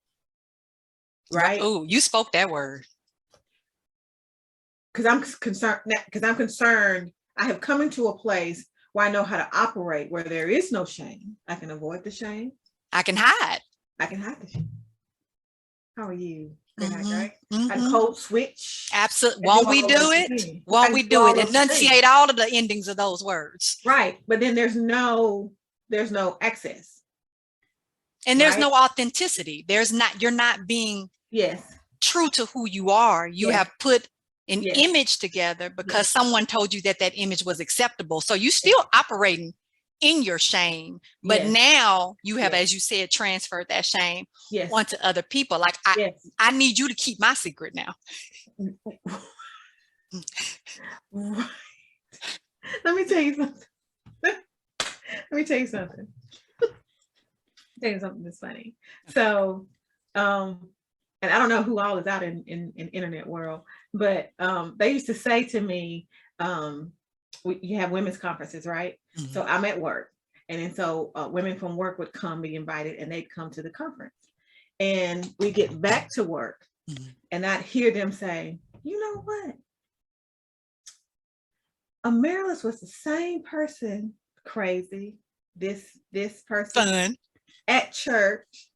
Right? Oh, you spoke that word. Because I'm concerned. I have come into a place where I know how to operate, where there is no shame. I can avoid the shame. I can hide. The shame. How are you? Right? I code switch. Absolutely. Won't we do it? Won't we do it? Enunciate all of the endings of those words. Right. But then there's no access. And there's no authenticity. You're not being true to who you are. You have put an image together because someone told you that image was acceptable. So you still operating in your shame, but now you have, as you said, transferred that shame onto other people. Like I need you to keep my secret now. Right. Let me tell you something. Tell you something that's funny. So, and I don't know who all is out in internet world, but they used to say to me, you have women's conferences, right? So I'm at work. And then so women from work would come, be invited, and they'd come to the conference. And we get back to work, and I'd hear them say, you know what? Amarylis was the same person, crazy, this person Fun. at church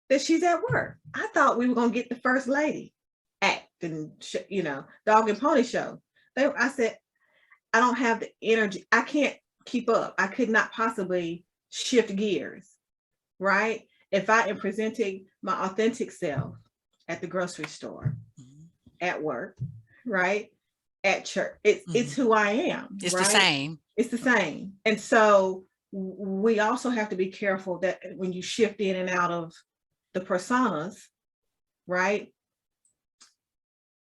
that she's at work. I thought we were gonna get the first lady act and dog and pony show. I said, I don't have the energy. I can't keep up. I could not possibly shift gears, right? If I am presenting my authentic self at the grocery store, at work, right? At church, it's who I am. It's right? the same. It's the same. And so we also have to be careful that when you shift in and out of the personas, right?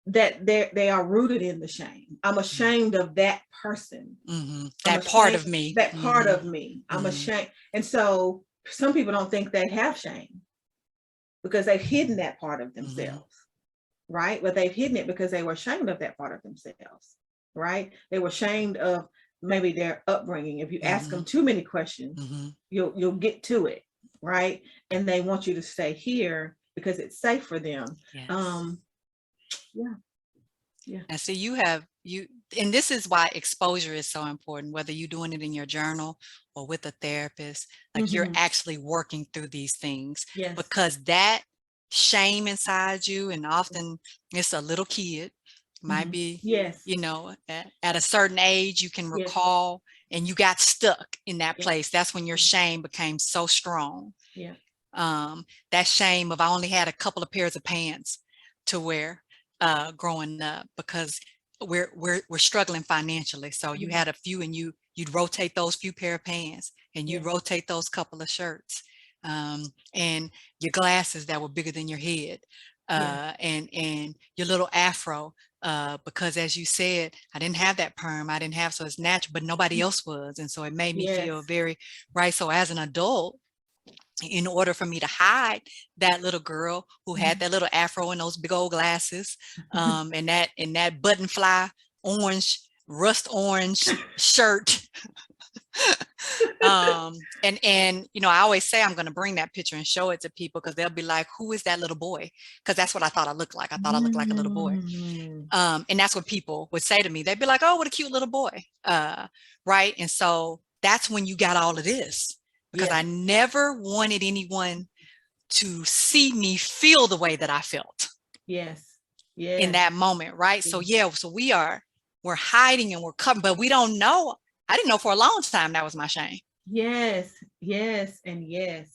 That they are rooted in the shame. I'm ashamed of that person. That part of me. That part of me. I'm ashamed. And so some people don't think they have shame because they've hidden that part of themselves, right? But they've hidden it because they were ashamed of that part of themselves, right? They were ashamed of maybe their upbringing. If you ask them too many questions, you'll get to it, right? And they want you to stay here because it's safe for them. Yes. Yeah. And so and this is why exposure is so important, whether you're doing it in your journal or with a therapist, like you're actually working through these things. Yes. Because that shame inside you, and often it's a little kid, might be, yes, at a certain age, you can recall, and you got stuck in that place. That's when your shame became so strong. Yeah. That shame of I only had a couple of pairs of pants to wear growing up because we're struggling financially. So you had a few, and you'd rotate those few pair of pants, and you'd rotate those couple of shirts, and your glasses that were bigger than your head, and your little afro, because as you said, I didn't have that perm, so it's natural, but nobody else was, and so it made me feel very right. So as an adult, in order for me to hide that little girl who had that little afro and those big old glasses, and that button fly rust orange shirt. And I always say I'm going to bring that picture and show it to people because they'll be like, who is that little boy? Because that's what I thought I looked like. I thought I looked like a little boy. And that's what people would say to me. They'd be like, oh, what a cute little boy. Right. And so that's when you got all of this, because I never wanted anyone to see me feel the way that I felt. Yes. In that moment. Right. So so we're hiding and we're covering, but we don't know. I didn't know for a long time that was my shame. Yes, and yes.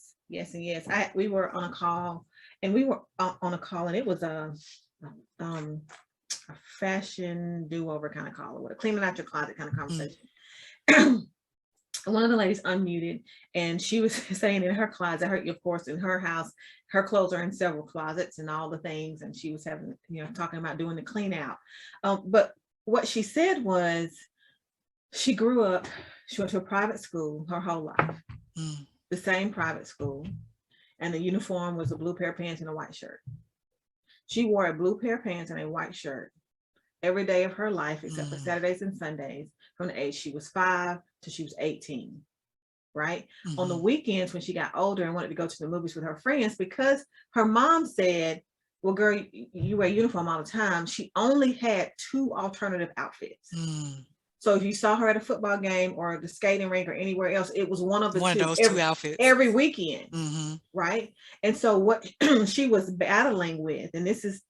We were on a call, and it was a fashion do-over kind of call, or a cleaning out your closet kind of conversation. One of the ladies unmuted, and she was saying in her closet, of course, in her house, her clothes are in several closets and all the things, and she was having, talking about doing the clean out. But what she said was, she grew up, she went to a private school her whole life, the same private school, and the uniform was a blue pair of pants and a white shirt. She wore a blue pair of pants and a white shirt every day of her life, except for Saturdays and Sundays, from the age she was 5 till she was 18, right? On the weekends, when she got older and wanted to go to the movies with her friends, because her mom said, well, girl, you wear a uniform all the time, she only had 2 alternative outfits. So if you saw her at a football game or the skating rink or anywhere else, it was one of those two outfits every weekend, right? And so what she was battling with, and this is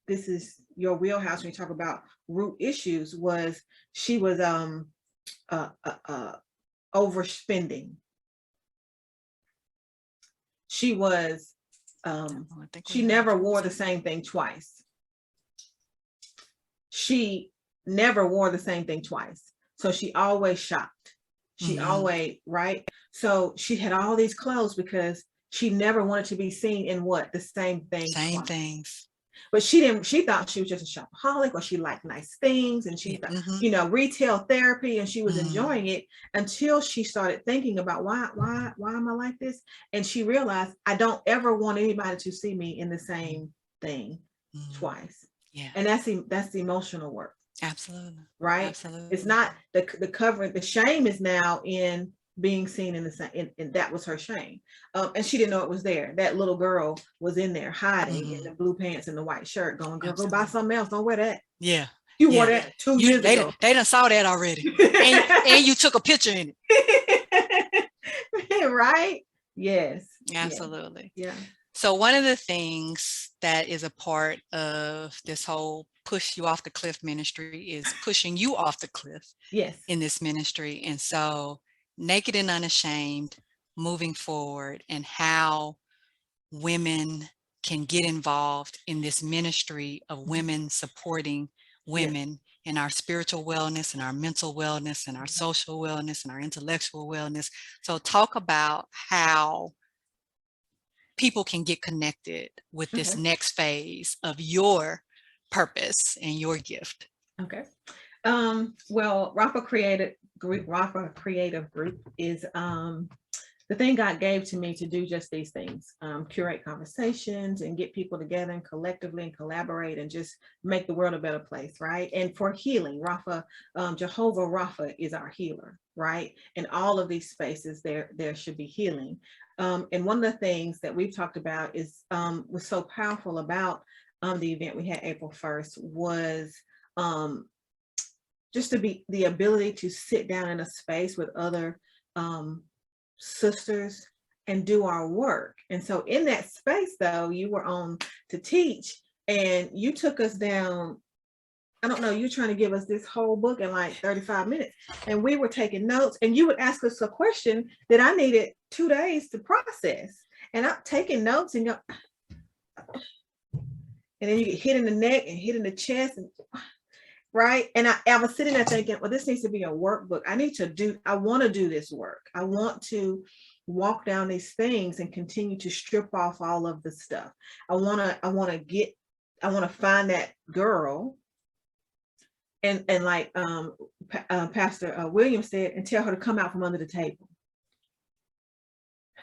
your wheelhouse when you talk about root issues, was she was overspending. She was she never wore the same thing twice. She never wore the same thing twice. So she always shopped. She always, right? So she had all these clothes because she never wanted to be seen in the same thing. Same things. But she thought she was just a shopaholic, or she liked nice things, and she thought, retail therapy, and she was enjoying it until she started thinking about why am I like this? And she realized, I don't ever want anybody to see me in the same thing twice. Yeah. And that's the emotional work. Absolutely. right? Absolutely. It's not the covering. The shame is now in being seen in the same, and that was her shame. And she didn't know it was there. That little girl was in there hiding in the blue pants and the white shirt, going, girl, go buy Absolutely. something else. Don't wear that. Yeah. You wore Yeah. that 2 You years ago. they done saw that already. And you took a picture in it. Right? Yes. it. Absolutely. Yeah. So one of the things that is a part of this whole push you off the cliff ministry is pushing you off the cliff Yes. in this ministry. And so Naked and Unashamed, moving forward, and how women can get involved in this ministry of women supporting women in our spiritual wellness and our mental wellness and our social wellness and our intellectual wellness. So talk about how people can get connected with this next phase of your purpose and your gift. Okay. Well, Rafa Creative Group is the thing God gave to me to do just these things, curate conversations and get people together and collectively and collaborate and just make the world a better place, right? And for healing, Rafa, Jehovah Rapha is our healer, right? In all of these spaces, there should be healing. And one of the things that we've talked about is was so powerful about the event we had April 1st was just to be the ability to sit down in a space with other sisters and do our work. And so in that space, though, you were on to teach and you took us down. I don't know, you're trying to give us this whole book in like 35 minutes. And we were taking notes and you would ask us a question that I needed 2 days to process. And I'm taking notes and go, and then you get hit in the neck and hit in the chest and right. And I was sitting there thinking, well, this needs to be a workbook. I want to do this work. I want to walk down these things and continue to strip off all of the stuff. I want to find that girl and like Pastor William said, and tell her to come out from under the table.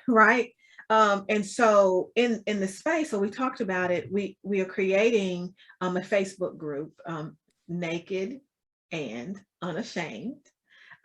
Right. And so in the space, so we talked about it, we are creating a Facebook group, Naked and Unashamed.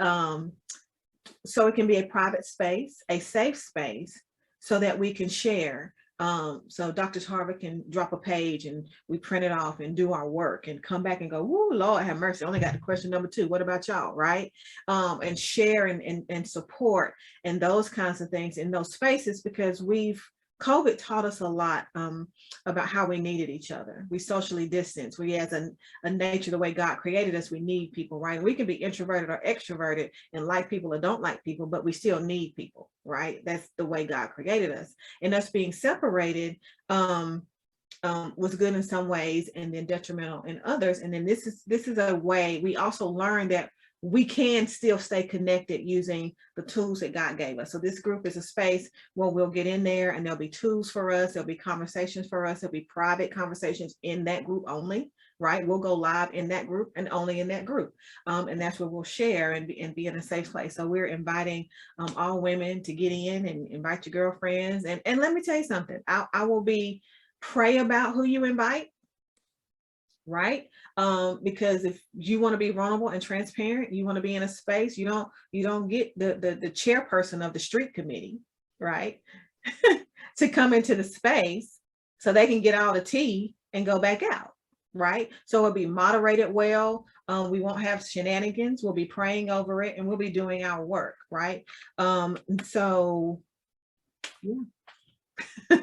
So it can be a private space, a safe space, so that we can share. So Dr. Tarver can drop a page and we print it off and do our work and come back and go, whoo, Lord have mercy, I only got the question number 2. What about y'all, right? And share and support and those kinds of things in those spaces, because COVID taught us a lot about how we needed each other. We socially distanced. We, as a nature, the way God created us, we need people, right? And we can be introverted or extroverted and like people or don't like people, but we still need people, right? That's the way God created us. And us being separated was good in some ways and then detrimental in others. And then this is a way we also learned that we can still stay connected using the tools that God gave us. So this group is a space where we'll get in there and there'll be tools for us. There'll be conversations for us. There'll be private conversations in that group only, right? We'll go live in that group and only in that group. And that's where we'll share and be in a safe place. So we're inviting all women to get in and invite your girlfriends. And let me tell you something, I will pray about who you invite. Right? Because if you want to be vulnerable and transparent, you want to be in a space, you don't get the chairperson of the street committee, right? to come into the space so they can get all the tea and go back out, right? So it'll be moderated well. We won't have shenanigans. We'll be praying over it and we'll be doing our work, right? So yeah.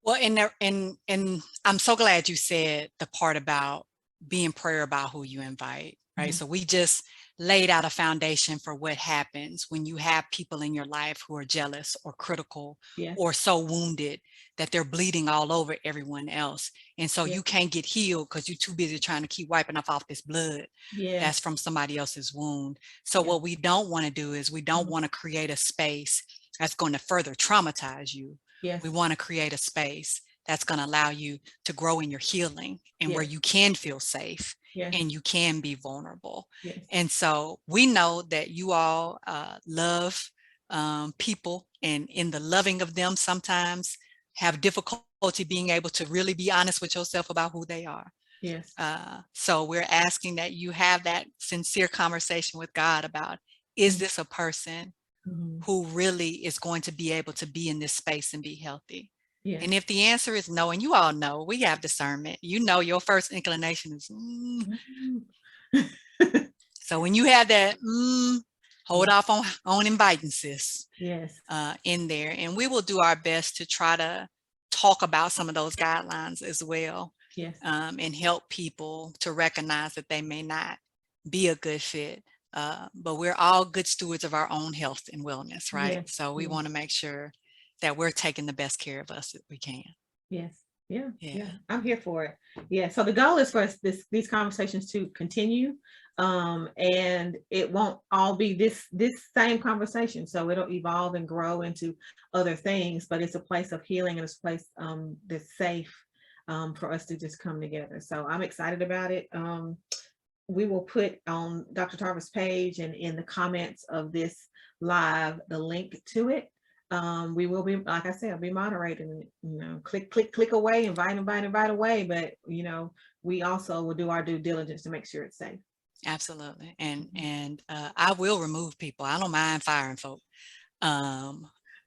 Well, and I'm so glad you said the part about being prayer about who you invite, right? So we just laid out a foundation for what happens when you have people in your life who are jealous or critical or so wounded that they're bleeding all over everyone else. And so you can't get healed because you're too busy trying to keep wiping off this blood that's from somebody else's wound. So what we don't want to do is we don't want to create a space that's going to further traumatize you. We want to create a space that's going to allow you to grow in your healing and where you can feel safe and you can be vulnerable. And so we know that you all love people, and in the loving of them sometimes have difficulty being able to really be honest with yourself about who they are. Yes. So we're asking that you have that sincere conversation with God about, is this a person who really is going to be able to be in this space and be healthy? Yes. And if the answer is no, and you all know, we have discernment, you know, your first inclination is, so when you have that, hold off on inviting, sis. Yes. In there. And we will do our best to try to talk about some of those guidelines as well. Yes. And help people to recognize that they may not be a good fit. But we're all good stewards of our own health and wellness, right? Yes. So we want to make sure that we're taking the best care of us that we can. Yes. Yeah. Yeah. I'm here for it. Yeah. So the goal is for us these conversations to continue. And it won't all be this same conversation. So it'll evolve and grow into other things, but it's a place of healing, and it's a place that's safe for us to just come together. So I'm excited about it. We will put on Dr. Tarver's page and in the comments of this live the link to it. We will be, like I said, I'll be moderating it, you know, click away, invite away. But, you know, we also will do our due diligence to make sure it's safe. Absolutely. And I will remove people. I don't mind firing folk.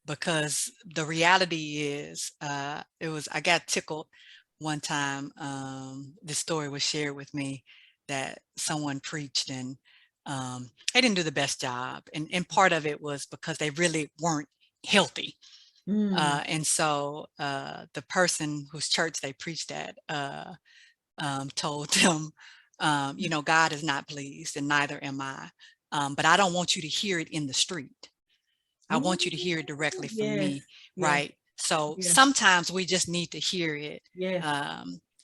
Because the reality is, I got tickled one time. This story was shared with me that someone preached, and they didn't do the best job. And part of it was because they really weren't healthy. And so the person whose church they preached at told them, you know, God is not pleased, and neither am I. But I don't want you to hear it in the street. I want you to hear it directly from me, right? So sometimes we just need to hear it.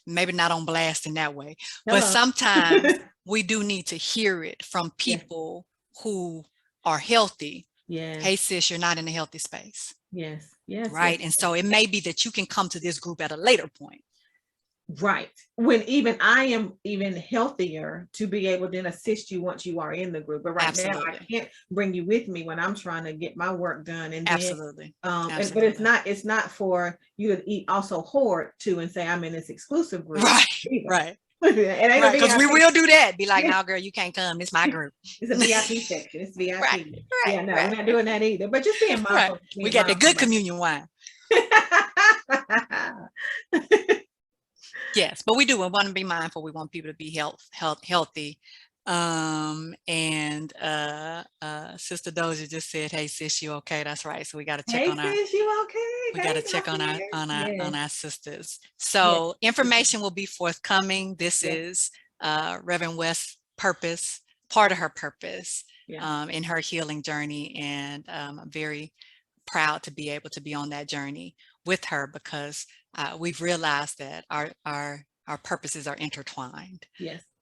Maybe not on blast in that way, but sometimes we do need to hear it from people who are healthy. Hey, sis, you're not in a healthy space. Right. And so it may be that you can come to this group at a later point. Right. When even I am even healthier to be able to then assist you once you are in the group. But right now I can't bring you with me when I'm trying to get my work done. And then, but it's not for you to also hoard too and say I'm in this exclusive group. Right. Because we will do that. Be like, no, girl, you can't come. It's my group. It's a VIP section. It's VIP. We're not doing that either. But just being mindful. We got the good communion wine. Yes, but we want to be mindful. We want people to be healthy. And Sister Doja just said, "Hey sis, you okay?" That's right. So we got to check on our. Sis, you okay? We got to check on our sisters. So information will be forthcoming. This is Reverend West's purpose, part of her purpose in her healing journey, and I'm very proud to be able to be on that journey with her, because we've realized that our purposes are intertwined.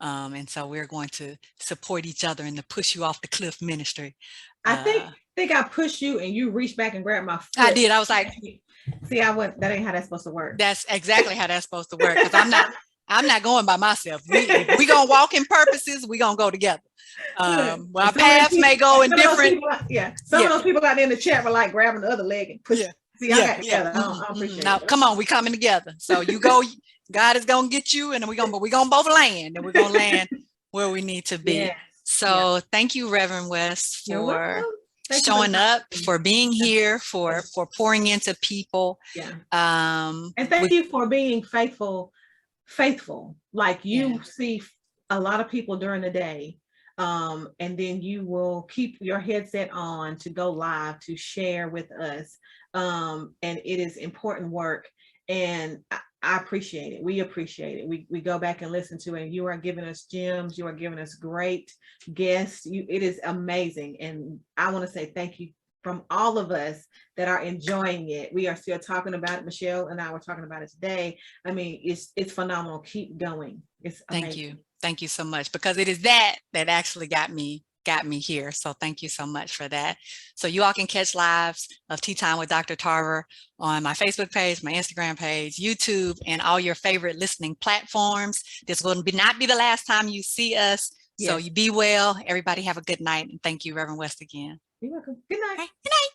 And so we're going to support each other in the Push You Off the Cliff ministry. I think I pushed you and you reached back and grabbed my foot. I did. I was like, see, that ain't how that's supposed to work. That's exactly how that's supposed to work. Because I'm not going by myself. We gonna walk in purposes. We gonna go together. Well, our paths may go in different. Some of those people out there in the chat were like grabbing the other leg and pushing. See, I got together. I appreciate it. Now, come on, we coming together. So you go. God is gonna get you, and then we gonna both land, and we're gonna land where we need to be. So thank you, Reverend West, for showing up, for being here, for pouring into people. And thank you for being faithful. Like you see a lot of people during the day, and then you will keep your headset on to go live to share with us. And it is important work, and I appreciate it. We appreciate it. We go back and listen to it. You are giving us gems. You are giving us great guests. It is amazing. And I want to say thank you from all of us that are enjoying it. We are still talking about it. Michelle and I were talking about it today. I mean, it's phenomenal. Keep going. It's amazing. Thank you. Thank you so much, because it is that actually got me here. So thank you so much for that. So you all can catch lives of Tea Time with Dr. Tarver on my Facebook page, my Instagram page, YouTube, and all your favorite listening platforms. This will not be the last time you see us. So you be well. Everybody have a good night. And thank you, Reverend West, again. You're welcome. Good night. All right. Good night.